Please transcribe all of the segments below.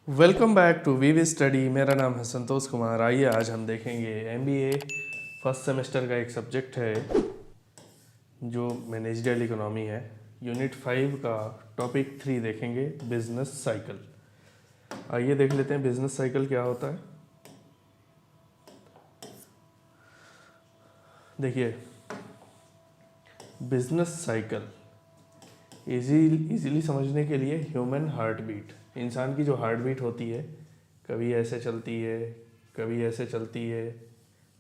Welcome back to VV study. मेरा नाम है संतोष कुमार। आइए आज हम देखेंगे एमबीए फर्स्ट सेमेस्टर का एक सब्जेक्ट है जो मैनेजरियल इकोनॉमी है। यूनिट 5 का टॉपिक 3 देखेंगे, बिजनेस साइकिल। आइए देख लेते हैं बिजनेस साइकिल क्या होता है। देखिए, बिजनेस साइकिल इजीली समझने के लिए ह्यूमन हार्ट बीट, इंसान की जो हार्ट बीट होती है, कभी ऐसे चलती है, कभी ऐसे चलती है,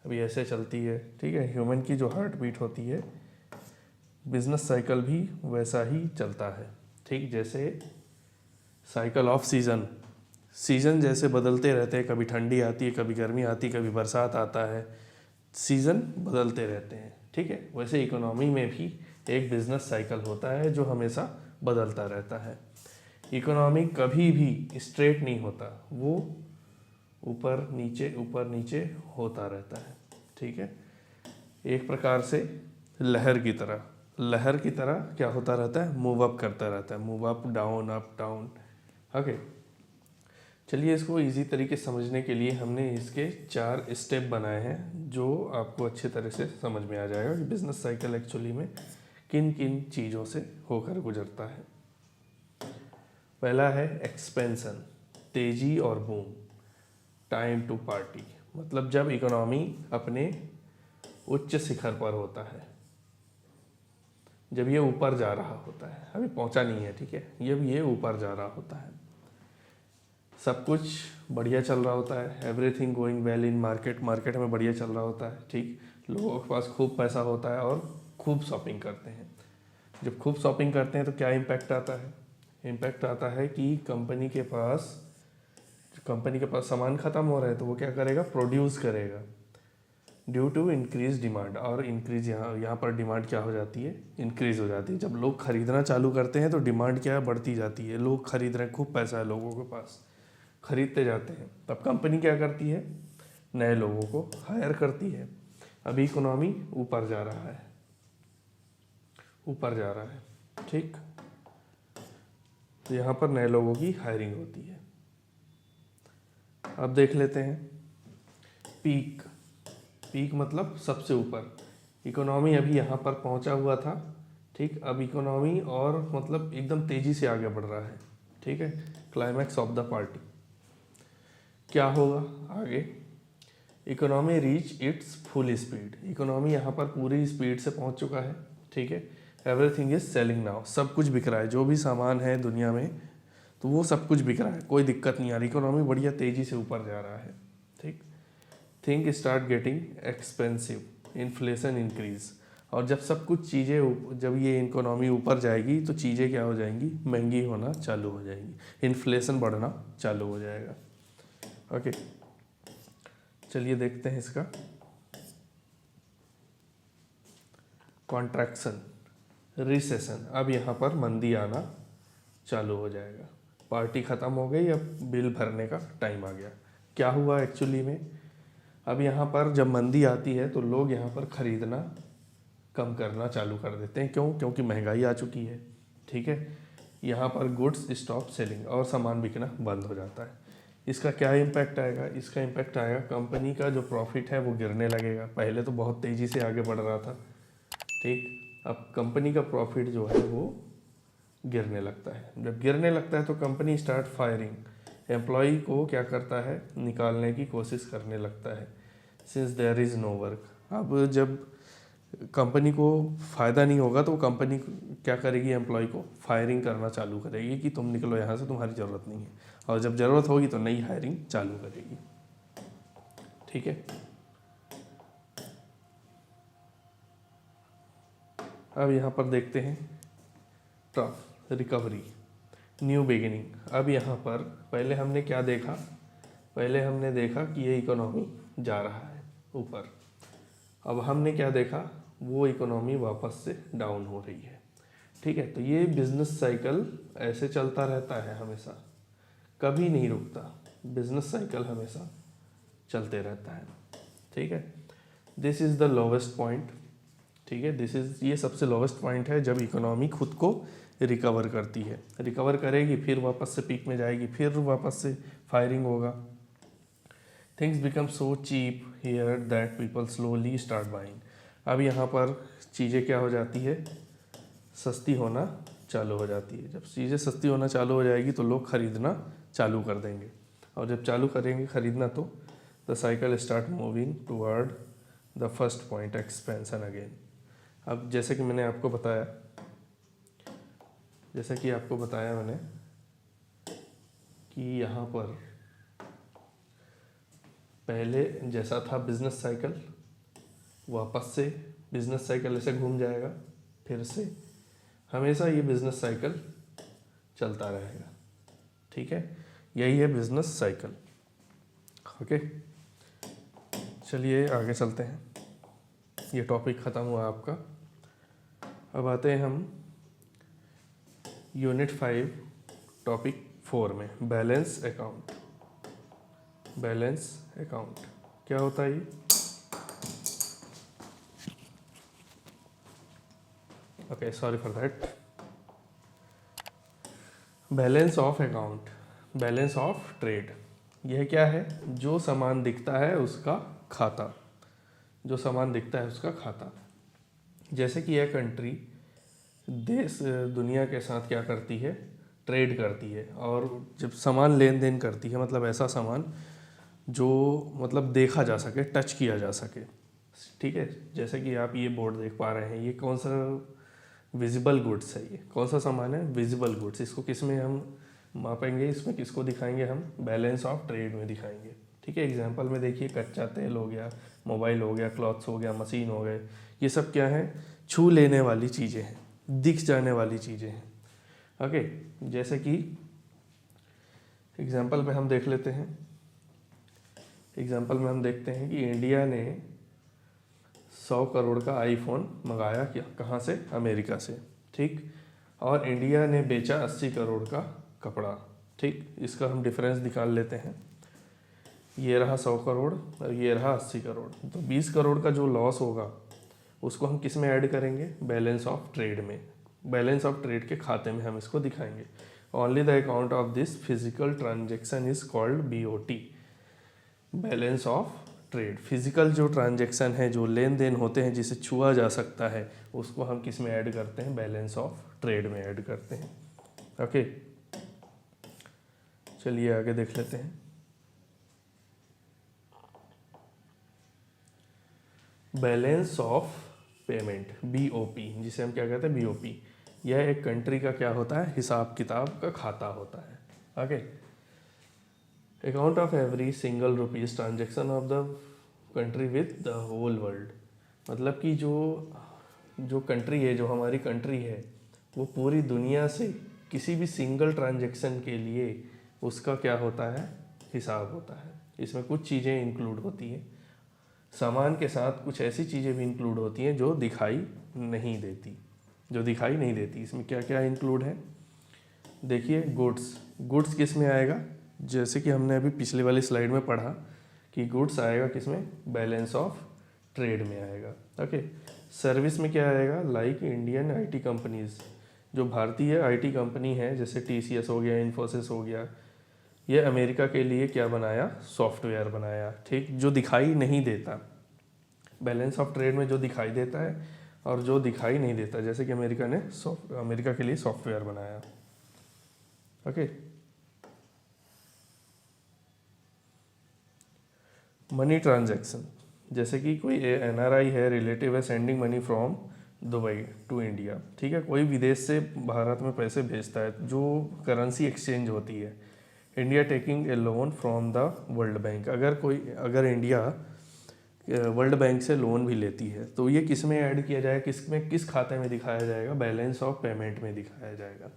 कभी ऐसे चलती है। ठीक है, ह्यूमन की जो हार्ट बीट होती है, बिजनेस साइकिल भी वैसा ही चलता है। ठीक, जैसे साइकिल ऑफ सीज़न, सीज़न जैसे बदलते रहते हैं, कभी ठंडी आती है, कभी गर्मी आती है, कभी बरसात आता है, सीज़न बदलते रहते हैं। ठीक है, वैसे इकोनॉमी में भी एक बिजनेस साइकिल होता है जो हमेशा बदलता रहता है। इकोनॉमी कभी भी स्ट्रेट नहीं होता, वो ऊपर नीचे होता रहता है। ठीक है, एक प्रकार से लहर की तरह क्या होता रहता है, मूव अप करता रहता है, move up down up down. Okay, चलिए इसको इजी तरीके से समझने के लिए हमने इसके 4 स्टेप बनाए हैं जो आपको अच्छे तरह से समझ में आ जाएगा कि बिजनेस साइकिल एक्चुअली में किन किन चीज़ों से होकर गुजरता है। पहला है एक्सपेंशन, तेजी और बूम। टाइम टू पार्टी, मतलब जब इकोनॉमी अपने उच्च शिखर पर होता है, जब ये ऊपर जा रहा होता है, अभी पहुंचा नहीं है। ठीक है, जब ये ऊपर जा रहा होता है, सब कुछ बढ़िया चल रहा होता है, everything going well in market, market में बढ़िया चल रहा होता है। ठीक, लोगों के पास खूब पैसा होता है और खूब शॉपिंग करते हैं। जब खूब शॉपिंग करते हैं तो क्या इम्पैक्ट आता है? इम्पैक्ट आता है कि कंपनी के पास सामान ख़त्म हो रहा है तो वो क्या करेगा, प्रोड्यूस करेगा ड्यू टू इंक्रीज डिमांड। और इंक्रीज यहाँ पर डिमांड क्या हो जाती है, इंक्रीज हो जाती है। जब लोग खरीदना चालू करते हैं तो डिमांड क्या है, बढ़ती जाती है। लोग खरीद रहे हैं, खूब पैसा है लोगों के पास, खरीदते जाते हैं। तब कंपनी क्या करती है, नए लोगों को हायर करती है। अभी इकोनॉमी ऊपर जा रहा है, ऊपर जा रहा है। ठीक, तो यहाँ पर नए लोगों की हायरिंग होती है। अब देख लेते हैं पीक। पीक मतलब सबसे ऊपर। इकोनॉमी अभी यहाँ पर पहुँचा हुआ था। ठीक, अब इकोनॉमी और मतलब एकदम तेज़ी से आगे बढ़ रहा है। ठीक है, क्लाइमैक्स ऑफ द पार्टी क्या होगा आगे? Economy reach its full speed. Economy यहाँ पर पूरी स्पीड से पहुँच चुका है। ठीक है, एवरीथिंग इज सेलिंग नाउ, सब कुछ बिक रहा है, जो भी सामान है दुनिया में तो वो सब कुछ बिक रहा है, कोई दिक्कत नहीं आ रही। इकोनॉमी बढ़िया तेज़ी से ऊपर जा रहा है। ठीक, thing start getting expensive, inflation increase. और जब सब कुछ चीज़ें, जब ये इकोनॉमी ऊपर जाएगी तो चीज़ें क्या हो जाएंगी, महंगी होना चालू हो जाएंगी, इन्फ्लेशन बढ़ना चालू हो जाएगा। ओके, चलिए देखते हैं इसका कॉन्ट्रैक्शन, रिसेशन। अब यहाँ पर मंदी आना चालू हो जाएगा। पार्टी ख़त्म हो गई, अब बिल भरने का टाइम आ गया। क्या हुआ एक्चुअली में, अब यहाँ पर जब मंदी आती है तो लोग यहाँ पर ख़रीदना कम करना चालू कर देते हैं। क्यों? क्योंकि महंगाई आ चुकी है। ठीक है, यहाँ पर गुड्स स्टॉप सेलिंग और सामान बिकना बंद हो जाता है। इसका क्या इम्पैक्ट आएगा? इसका इम्पैक्ट आएगा कंपनी का जो प्रॉफिट है वो गिरने लगेगा। पहले तो बहुत तेज़ी से आगे बढ़ रहा था। ठीक, अब कंपनी का प्रॉफिट जो है वो गिरने लगता है। जब गिरने लगता है तो कंपनी स्टार्ट फायरिंग, एम्प्लॉय को क्या करता है, निकालने की कोशिश करने लगता है। Since there is no work, अब जब कंपनी को फ़ायदा नहीं होगा तो कंपनी क्या करेगी, एम्प्लॉय को फायरिंग करना चालू करेगी कि तुम निकलो यहाँ से, तुम्हारी ज़रूरत नहीं है। और जब ज़रूरत होगी तो नई हायरिंग चालू करेगी। ठीक है, अब यहाँ पर देखते हैं ट्रफ रिकवरी, न्यू बिगिनिंग। अब यहाँ पर पहले हमने क्या देखा, पहले हमने देखा कि ये इकोनॉमी जा रहा है ऊपर। अब हमने क्या देखा, वो इकोनॉमी वापस से डाउन हो रही है। ठीक है, तो ये बिजनेस साइकिल ऐसे चलता रहता है हमेशा, कभी नहीं रुकता। बिजनेस साइकिल हमेशा चलते रहता है। ठीक है, this is the lowest point. ठीक है, ये सबसे लोवेस्ट पॉइंट है जब इकोनॉमी खुद को रिकवर करती है, रिकवर करेगी, फिर वापस से पीक में जाएगी, फिर वापस से फायरिंग होगा। Things become so cheap here that people slowly start buying. अब यहाँ पर चीज़ें क्या हो जाती है, सस्ती होना चालू हो जाती है। जब चीज़ें सस्ती होना चालू हो जाएगी तो लोग खरीदना चालू कर देंगे, और जब चालू करेंगे खरीदना तो the cycle start moving toward the first point expansion again. अब जैसे कि आपको बताया मैंने कि यहाँ पर पहले जैसा था बिजनेस साइकिल, वापस से बिजनेस साइकिल ऐसे घूम जाएगा, फिर से हमेशा ये बिजनेस साइकिल चलता रहेगा। ठीक है, यही है बिजनेस साइकिल। ओके, चलिए आगे चलते हैं। ये टॉपिक ख़त्म हुआ आपका। अब आते हैं हम यूनिट 5 टॉपिक 4 में, बैलेंस अकाउंट। बैलेंस अकाउंट क्या होता है ये? Okay, sorry for that. Balance of account, balance of trade, यह क्या है? जो सामान दिखता है उसका खाता, जो सामान दिखता है उसका खाता। जैसे कि यह कंट्री देश दुनिया के साथ क्या करती है, ट्रेड करती है, और जब सामान लेन देन करती है, मतलब ऐसा सामान जो मतलब देखा जा सके, टच किया जा सके। ठीक है, जैसे कि आप ये बोर्ड देख पा रहे हैं, ये कौन सा विजिबल गुड्स है? ये कौन सा सामान है? Visible goods. इसको किस में हम मापेंगे? इसमें किसको दिखाएंगे हम? बैलेंस ऑफ ट्रेड में दिखाएंगे। ठीक है, एग्जांपल में देखिए, कच्चा तेल हो गया, मोबाइल हो गया, क्लॉथ्स हो गया, मशीन हो गए, ये सब क्या है? छू लेने वाली चीज़ें हैं, दिख जाने वाली चीज़ें हैं। ओके, जैसे कि एग्जांपल में हम देख लेते हैं। एग्जांपल में हम देखते हैं कि इंडिया ने 100 करोड़ का आईफोन मंगाया, क्या कहाँ से? अमेरिका से। ठीक, और इंडिया ने बेचा 80 करोड़ का कपड़ा। ठीक, इसका हम डिफरेंस निकाल लेते हैं। ये रहा 100 करोड़ और ये रहा 80 करोड़, तो 20 करोड़ का जो लॉस होगा उसको हम किस में ऐड करेंगे? बैलेंस ऑफ ट्रेड में। बैलेंस ऑफ ट्रेड के खाते में हम इसको दिखाएंगे। Only the account of this physical transaction is called BOT, balance of trade. Physical जो ट्रांजैक्शन है, जो लेन देन होते हैं, जिसे छुआ जा सकता है, उसको हम किस में ऐड करते हैं? बैलेंस ऑफ ट्रेड में ऐड करते हैं। ओके, चलिए आगे देख लेते हैं। बैलेंस ऑफ पेमेंट, BOP, जिसे हम क्या कहते हैं? BOP। यह एक कंट्री का क्या होता है? हिसाब किताब का खाता होता है। Okay, account of every single rupees transaction of the country with the whole world. मतलब कि जो कंट्री है, जो हमारी कंट्री है, वो पूरी दुनिया से किसी भी सिंगल ट्रांजेक्शन के लिए उसका क्या होता है? हिसाब होता है। इसमें कुछ चीज़ें इंक्लूड होती हैं, सामान के साथ कुछ ऐसी चीज़ें भी इंक्लूड होती हैं जो दिखाई नहीं देती, जो दिखाई नहीं देती। इसमें क्या क्या इंक्लूड है? देखिए, गुड्स किस में आएगा? जैसे कि हमने अभी पिछले वाली स्लाइड में पढ़ा कि गुड्स आएगा किस में? बैलेंस ऑफ ट्रेड में आएगा। ओके, सर्विस में क्या आएगा? लाइक इंडियन IT कंपनीज, जो भारतीय IT कंपनी है, जैसे TCS हो गया, इन्फोसिस हो गया, ये अमेरिका के लिए क्या बनाया? सॉफ्टवेयर बनाया। ठीक, जो दिखाई नहीं देता। बैलेंस ऑफ ट्रेड में जो दिखाई देता है और जो दिखाई नहीं देता, जैसे कि अमेरिका ने अमेरिका के लिए सॉफ्टवेयर बनाया। ओके, मनी ट्रांजैक्शन, जैसे कि कोई NRI है, रिलेटिव है, sending money from Dubai to India. ठीक है, कोई विदेश से भारत में पैसे भेजता है, जो करेंसी एक्सचेंज होती है। India taking a loan from the world bank, अगर इंडिया वर्ल्ड बैंक से लोन भी लेती है तो ये किस में ऐड किया जाएगा? किस खाते में दिखाया जाएगा? बैलेंस ऑफ पेमेंट में दिखाया जाएगा।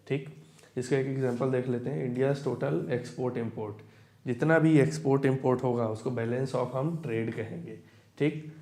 ठीक, इसका एक एग्जांपल देख लेते हैं। इंडियाज़ टोटल एक्सपोर्ट इम्पोर्ट, जितना भी एक्सपोर्ट इम्पोर्ट होगा उसको बैलेंस ऑफ हम ट्रेड कहेंगे। ठीक,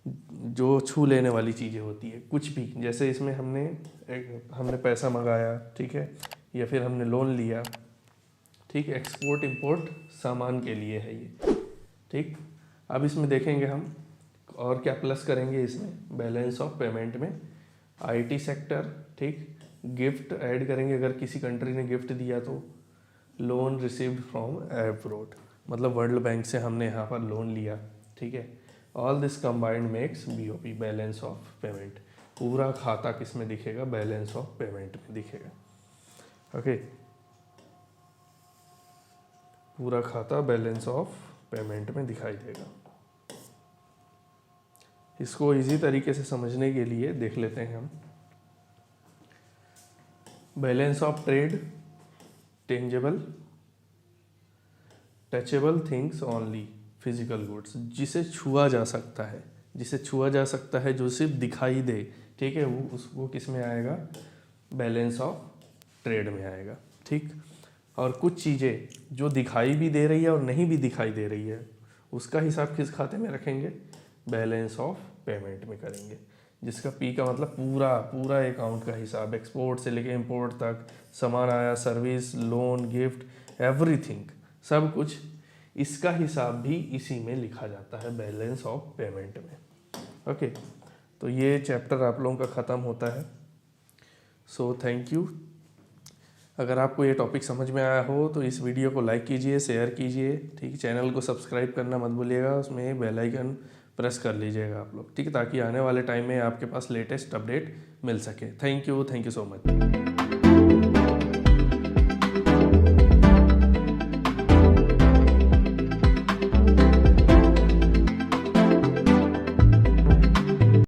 जो छू लेने वाली चीज़ें होती है, कुछ भी, जैसे इसमें हमने पैसा मंगाया, ठीक है, या फिर हमने लोन लिया। ठीक, एक्सपोर्ट इम्पोर्ट सामान के लिए है ये। ठीक, अब इसमें देखेंगे हम और क्या प्लस करेंगे इसमें बैलेंस ऑफ पेमेंट में? IT सेक्टर, ठीक, गिफ्ट ऐड करेंगे, अगर किसी कंट्री ने गिफ्ट दिया तो लोन रिसीव्ड फ्रॉम एब्रोड, मतलब वर्ल्ड बैंक से हमने यहाँ पर लोन लिया, ठीक है। All this combined makes BOP, balance of payment. पूरा खाता किस में दिखेगा? बैलेंस ऑफ पेमेंट में दिखेगा, ओके। पूरा खाता बैलेंस ऑफ पेमेंट में दिखाई देगा। इसको इजी तरीके से समझने के लिए देख लेते हैं हम। Balance of trade, tangible, touchable things only, physical goods, जिसे छुआ जा सकता है, जिसे छुआ जा सकता है, जो सिर्फ दिखाई दे, ठीक है, वो किस में आएगा? बैलेंस ऑफ ट्रेड में आएगा, ठीक। और कुछ चीज़ें जो दिखाई भी दे रही है और नहीं भी दिखाई दे रही है, उसका हिसाब किस खाते में रखेंगे? बैलेंस ऑफ पेमेंट में करेंगे, जिसका P का मतलब पूरा अकाउंट का हिसाब, एक्सपोर्ट से लेके इंपोर्ट तक, सामान आया, सर्विस, लोन, गिफ्ट, एवरीथिंग, सब कुछ, इसका हिसाब भी इसी में लिखा जाता है, बैलेंस ऑफ पेमेंट में, ओके। तो ये चैप्टर आप लोगों का ख़त्म होता है। So thank you. अगर आपको ये टॉपिक समझ में आया हो तो इस वीडियो को लाइक कीजिए, शेयर कीजिए, ठीक। चैनल को सब्सक्राइब करना मत भूलिएगा, उसमें बेल आइकन प्रेस कर लीजिएगा आप लोग, ठीक है, ताकि आने वाले टाइम में आपके पास लेटेस्ट अपडेट मिल सके। Thank you so much.